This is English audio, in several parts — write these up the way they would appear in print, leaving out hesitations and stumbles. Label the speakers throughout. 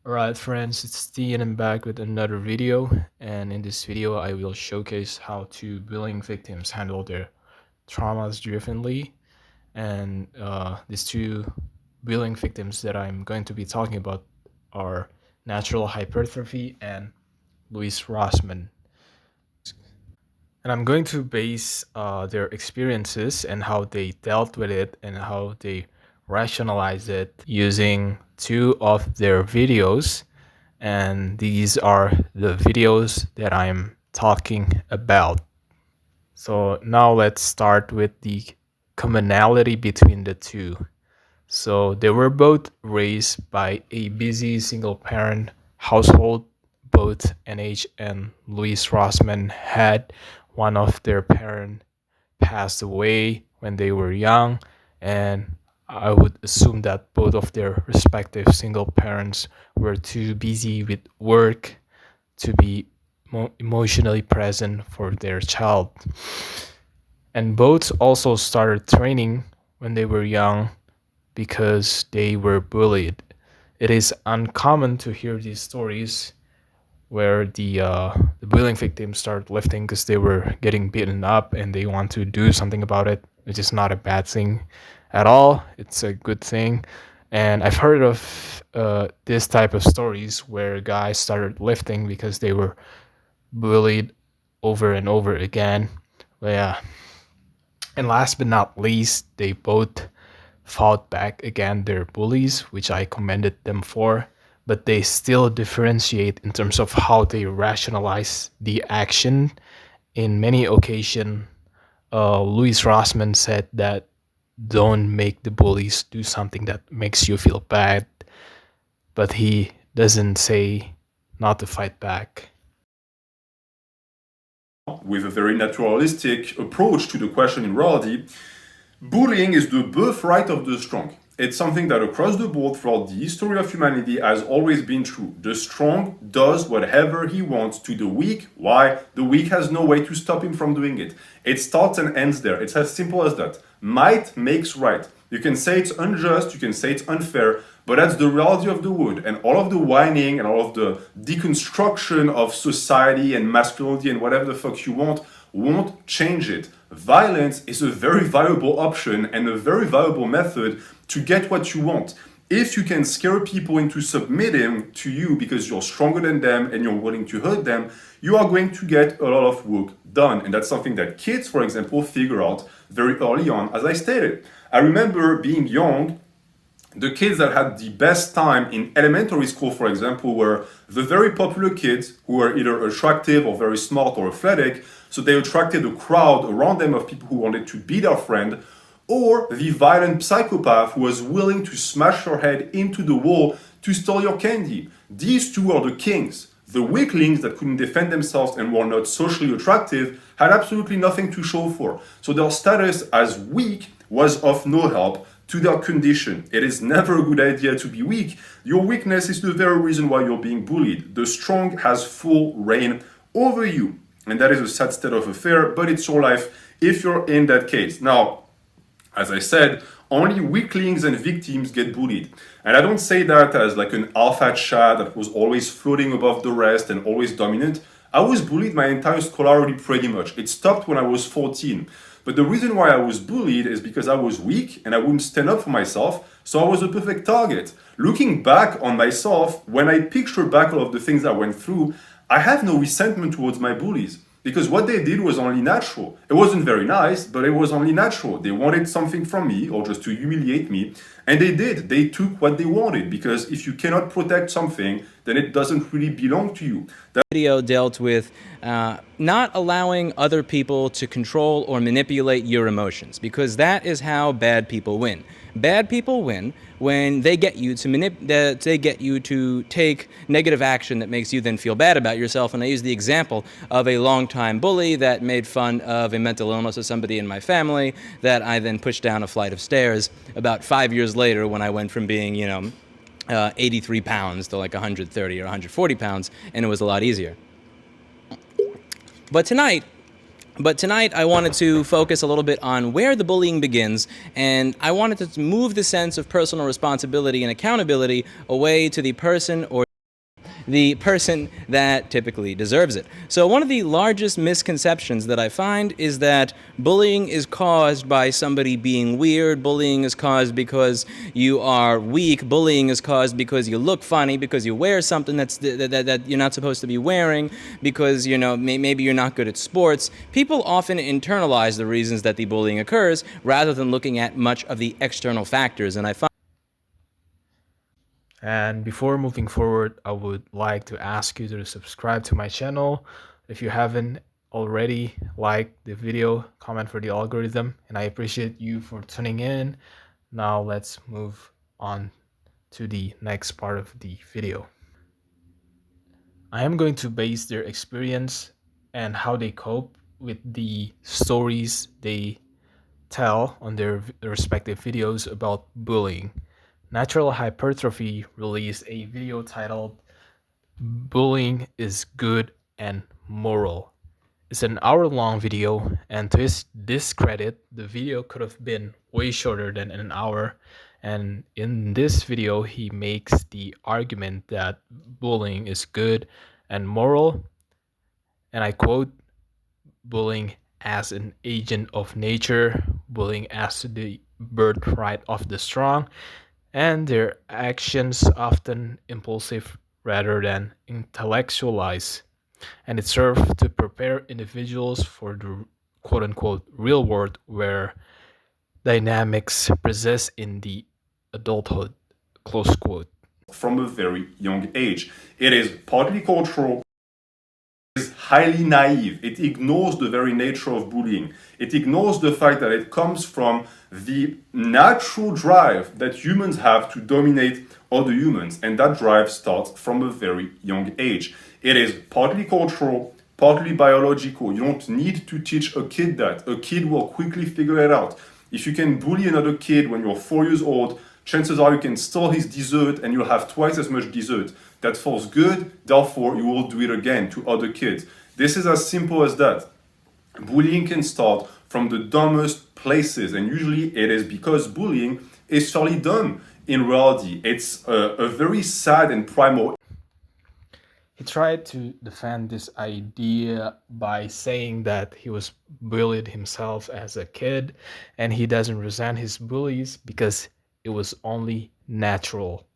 Speaker 1: Alright friends, it's Steve and I'm back with another video, and in this video I will showcase how to bullying victims handle their traumas differently. And these two bullying victims that I'm going to be talking about are Natural Hypertrophy and Rosman. And I'm going to base their experiences and how they dealt with it and how they rationalize it using two of their videos. And these are the videos that I'm talking about. So now let's start with the commonality between the two. So they were both raised by a busy single parent household. Both NH and Louise Rosman had one of their parents passed away when they were young, and I would assume that both of their respective single parents were too busy with work to be emotionally present for their child. And both also started training when they were young because they were bullied. It is uncommon to hear these stories where the bullying victims start lifting because they were getting beaten up and they want to do something about it, which is not a bad thing at all. It's a good thing. And I've heard of this type of stories where guys started lifting because they were bullied over and over again. But yeah. And last but not least, they both fought back against their bullies, which I commended them for, but they still differentiate in terms of how they rationalize the action. In many occasions, Louis Rossman said that don't make the bullies do something that makes you feel bad, but he doesn't say not to fight back.
Speaker 2: With a very naturalistic approach to the question in reality, bullying is the birthright of the strong. It's something that across the board throughout the history of humanity has always been true. The strong does whatever he wants to the weak. Why? The weak has no way to stop him from doing it. It starts and ends there. It's as simple as that. Might makes right. You can say it's unjust, you can say it's unfair, but that's the reality of the world. And all of the whining and all of the deconstruction of society and masculinity and whatever the fuck you want won't change it. Violence is a very viable option and a very viable method to get what you want. If you can scare people into submitting to you because you're stronger than them and you're willing to hurt them, you are going to get a lot of work done. And that's something that kids, for example, figure out very early on, as I stated. I remember being young, the kids that had the best time in elementary school, for example, were the very popular kids who were either attractive or very smart or athletic, so they attracted a crowd around them of people who wanted to be their friend, or the violent psychopath who was willing to smash your head into the wall to steal your candy. These two are the kings. The weaklings that couldn't defend themselves and were not socially attractive had absolutely nothing to show for. So their status as weak was of no help to their condition. It is never a good idea to be weak. Your weakness is the very reason why you're being bullied. The strong has full reign over you. And that is a sad state of affair, but it's your life if you're in that case. Now, as I said, only weaklings and victims get bullied. And I don't say that as like an alpha chat that was always floating above the rest and always dominant. I was bullied my entire scholarity pretty much. It stopped when I was 14. But the reason why I was bullied is because I was weak and I wouldn't stand up for myself, so I was a perfect target. Looking back on myself, when I picture back all of the things I went through, I have no resentment towards my bullies. Because what they did was only natural. It wasn't very nice, but it was only natural. They wanted something from me or just to humiliate me. And they did. They took what they wanted. Because if you cannot protect something, then it doesn't really belong to you.
Speaker 3: That video dealt with not allowing other people to control or manipulate your emotions, because that is how bad people win. Bad people win when they get you to take negative action that makes you then feel bad about yourself. And I use the example of a longtime bully that made fun of a mental illness of somebody in my family that I then pushed down a flight of stairs about 5 years later when I went from being, 83 pounds to like 130 or 140 pounds, and it was a lot easier. But tonight, I wanted to focus a little bit on where the bullying begins, and I wanted to move the sense of personal responsibility and accountability away to the person or the person that typically deserves it. So one of the largest misconceptions that I find is that bullying is caused by somebody being weird, bullying is caused because you are weak, bullying is caused because you look funny, because you wear something that you're not supposed to be wearing, because maybe you're not good at sports. People often internalize the reasons that the bullying occurs rather than looking at much of the external factors, and I find.
Speaker 1: And before moving forward, I would like to ask you to subscribe to my channel. If you haven't already, like the video, comment for the algorithm, and I appreciate you for tuning in. Now let's move on to the next part of the video. I am going to base their experience and how they cope with the stories they tell on their respective videos about bullying. Natural Hypertrophy released a video titled Bullying is Good and Moral. It's an hour-long video, and to his discredit, the video could have been way shorter than an hour. And in this video, he makes the argument that bullying is good and moral, and I quote, bullying as an agent of nature, bullying as the birthright of the strong, and their actions often impulsive rather than intellectualized. And it served to prepare individuals for the quote unquote real world where dynamics persist in the adulthood, close quote.
Speaker 2: From a very young age. It is partly cultural, is highly naive. It ignores the very nature of bullying. It ignores the fact that it comes from the natural drive that humans have to dominate other humans, and that drive starts from a very young age. It is partly cultural, partly biological. You don't need to teach a kid that. A kid will quickly figure it out. If you can bully another kid when you're 4 years old, chances are you can steal his dessert and you'll have twice as much dessert. That feels good, therefore you will do it again to other kids. This is as simple as that. Bullying can start from the dumbest places, and usually it is because bullying is fairly dumb in reality. It's a very sad and primal.
Speaker 1: He tried to defend this idea by saying that he was bullied himself as a kid and he doesn't resent his bullies because it was only natural.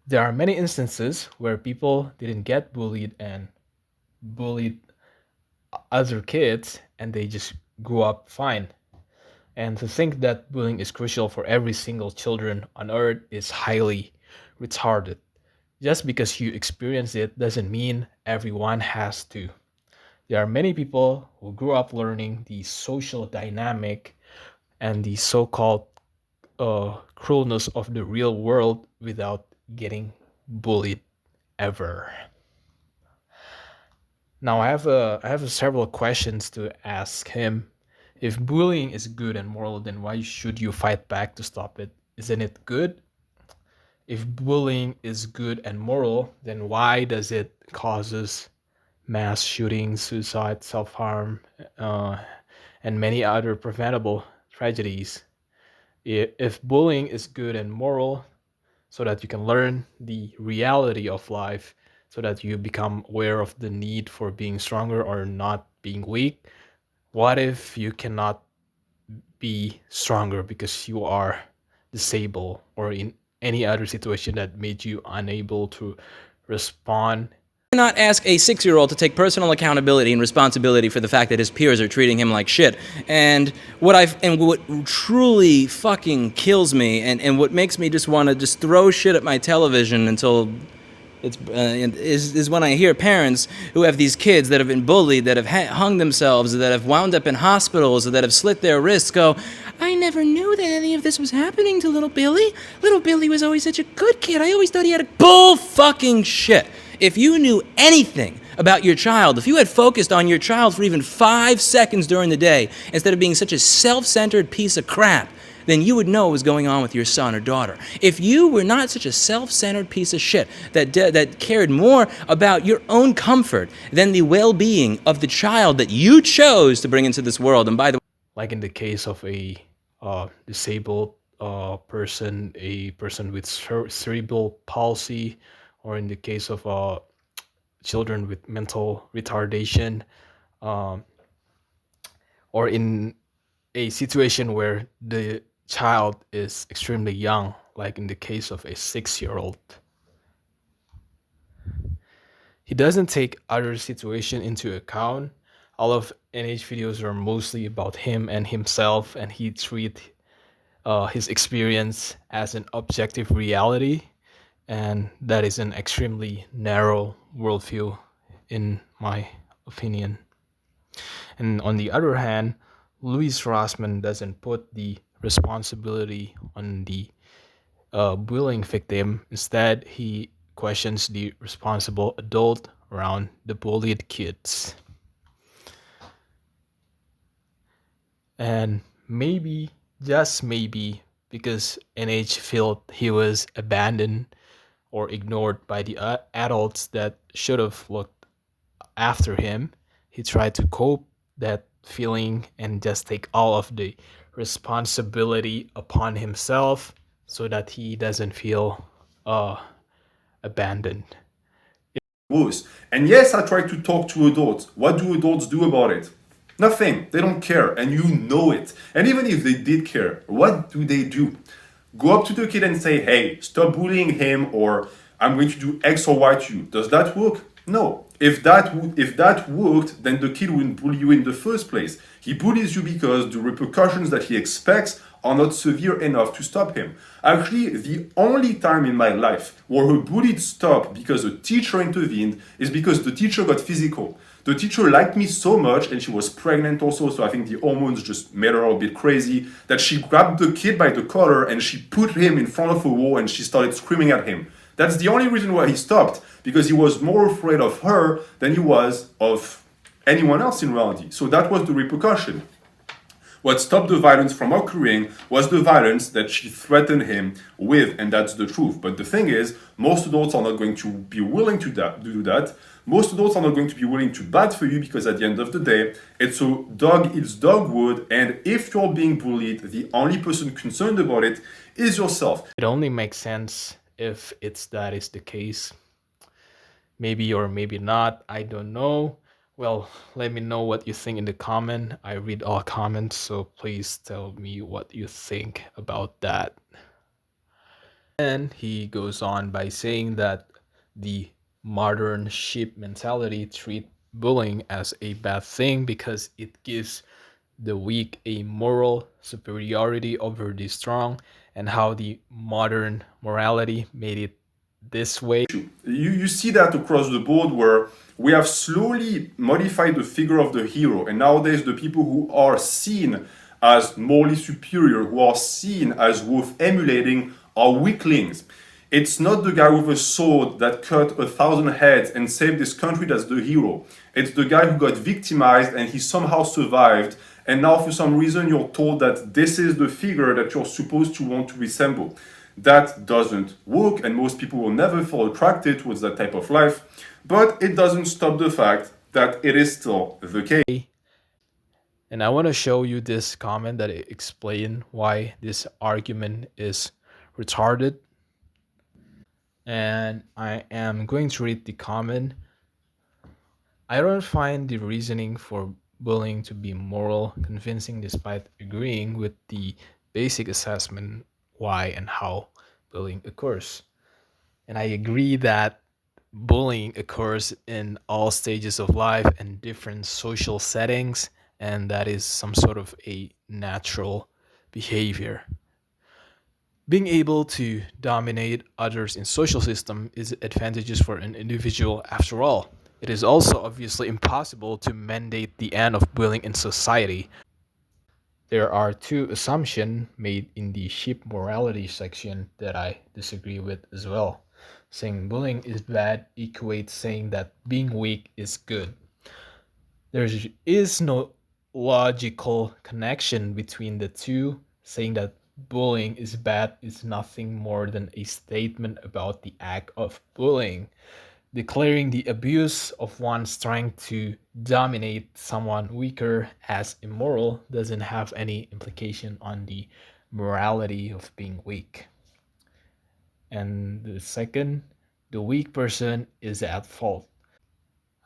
Speaker 1: There are many instances where people didn't get bullied and bullied other kids and they just grew up fine. And to think that bullying is crucial for every single children on earth is highly retarded. Just because you experience it doesn't mean everyone has to. There are many people who grew up learning the social dynamic and the so-called cruelness of the real world without getting bullied ever. Now I have several questions to ask him. If bullying is good and moral, then why should you fight back to stop it? Isn't it good? If bullying is good and moral, then why does it causes mass shootings, suicide, self-harm, and many other preventable tragedies? If bullying is good and moral, so that you can learn the reality of life, so that you become aware of the need for being stronger or not being weak, what if you cannot be stronger because you are disabled or in any other situation that made you unable to respond?
Speaker 3: Cannot ask a 6-year-old to take personal accountability and responsibility for the fact that his peers are treating him like shit. And what truly fucking kills me, and what makes me just want to just throw shit at my television until it's is when I hear parents who have these kids that have been bullied, that have hung themselves, that have wound up in hospitals, that have slit their wrists, go, I never knew that any of this was happening to little Billy. Little Billy was always such a good kid. I always thought he had a bull fucking shit. If you knew anything about your child, if you had focused on your child for even 5 seconds during the day, instead of being such a self-centered piece of crap, then you would know what was going on with your son or daughter. If you were not such a self-centered piece of shit that cared more about your own comfort than the well-being of the child that you chose to bring into this world, and by the way,
Speaker 1: Like in the case of a disabled person, a person with cerebral palsy, or in the case of children with mental retardation, um, or in a situation where the child is extremely young, like in the case of a 6-year-old. He doesn't take other situation into account. All of NH videos are mostly about him and himself, and he treat his experience as an objective reality, and that is an extremely narrow worldview, in my opinion. And on the other hand, Louis Rosman doesn't put the responsibility on the bullying victim. Instead, he questions the responsible adult around the bullied kids. And maybe, just maybe, because NH felt he was abandoned or ignored by the adults that should have looked after him, he tried to cope that feeling and just take all of the responsibility upon himself so that he doesn't feel abandoned.
Speaker 2: Worse. And yes, I try to talk to adults. What do adults do about it? Nothing. They don't care, and you know it. And even if they did care, what do they do? Go up to the kid and say, hey, stop bullying him, or I'm going to do X or Y to you. Does that work? No. If that worked, then the kid wouldn't bully you in the first place. He bullies you because the repercussions that he expects are not severe enough to stop him. Actually, the only time in my life where a bully stopped because a teacher intervened is because the teacher got physical. The teacher liked me so much, and she was pregnant also, so I think the hormones just made her a bit crazy, that she grabbed the kid by the collar and she put him in front of a wall and she started screaming at him. That's the only reason why he stopped, because he was more afraid of her than he was of anyone else in reality. So that was the repercussion. What stopped the violence from occurring was the violence that she threatened him with, and that's the truth. But the thing is, most adults are not going to be willing to do that. Most adults are not going to be willing to bat for you, because at the end of the day, it's a dog eats dog wood, and if you're being bullied, the only person concerned about it is yourself.
Speaker 1: It only makes sense if that is the case. Maybe or maybe not, I don't know. Well, let me know what you think in the comment. I read all comments, so please tell me what you think about that. And he goes on by saying that the modern sheep mentality treat bullying as a bad thing because it gives the weak a moral superiority over the strong, and how the modern morality made it this way.
Speaker 2: You see that across the board, where we have slowly modified the figure of the hero, and nowadays the people who are seen as morally superior, who are seen as worth emulating, are weaklings. It's not the guy with a sword that cut 1,000 heads and saved this country that's the hero. It's the guy who got victimized and he somehow survived, and now for some reason you're told that this is the figure that you're supposed to want to resemble. That doesn't work, and most people will never feel attracted towards that type of life, but it doesn't stop the fact that it is still the case.
Speaker 1: And I want to show you this comment that explain why this argument is retarded. And I am going to read the comment. I don't find the reasoning for bullying to be moral convincing, despite agreeing with the basic assessment why and how bullying occurs. And I agree that bullying occurs in all stages of life and different social settings, and that is some sort of a natural behavior. Being able to dominate others in social system is advantageous for an individual. After all, it is also obviously impossible to mandate the end of bullying in society. There are two assumptions made in the sheep morality section that I disagree with as well. Saying bullying is bad equates saying that being weak is good. There is no logical connection between the two. Saying that bullying is bad is nothing more than a statement about the act of bullying. Declaring the abuse of one's strength to dominate someone weaker as immoral doesn't have any implication on the morality of being weak. And the second the weak person is at fault.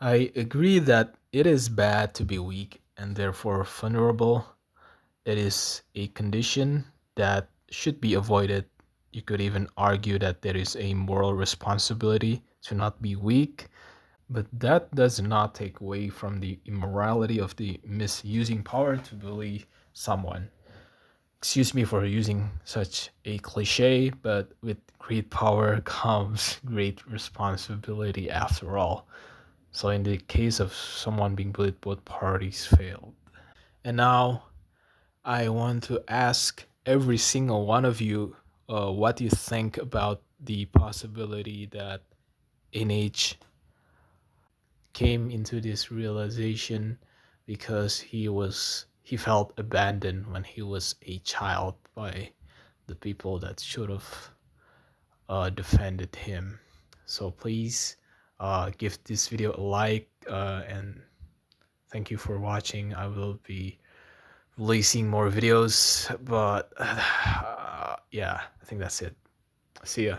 Speaker 1: I agree that it is bad to be weak and therefore vulnerable. It is a condition that should be avoided. You could even argue that there is a moral responsibility to not be weak, but that does not take away from the immorality of the misusing power to bully someone. Excuse me for using such a cliche, but with great power comes great responsibility after all. So in the case of someone being bullied, both parties failed. And now I want to ask every single one of you what you think about the possibility that NH came into this realization because he felt abandoned when he was a child by the people that should have defended him. So please give this video a like and thank you for watching. I will be releasing more videos, but yeah, I think that's it. See ya.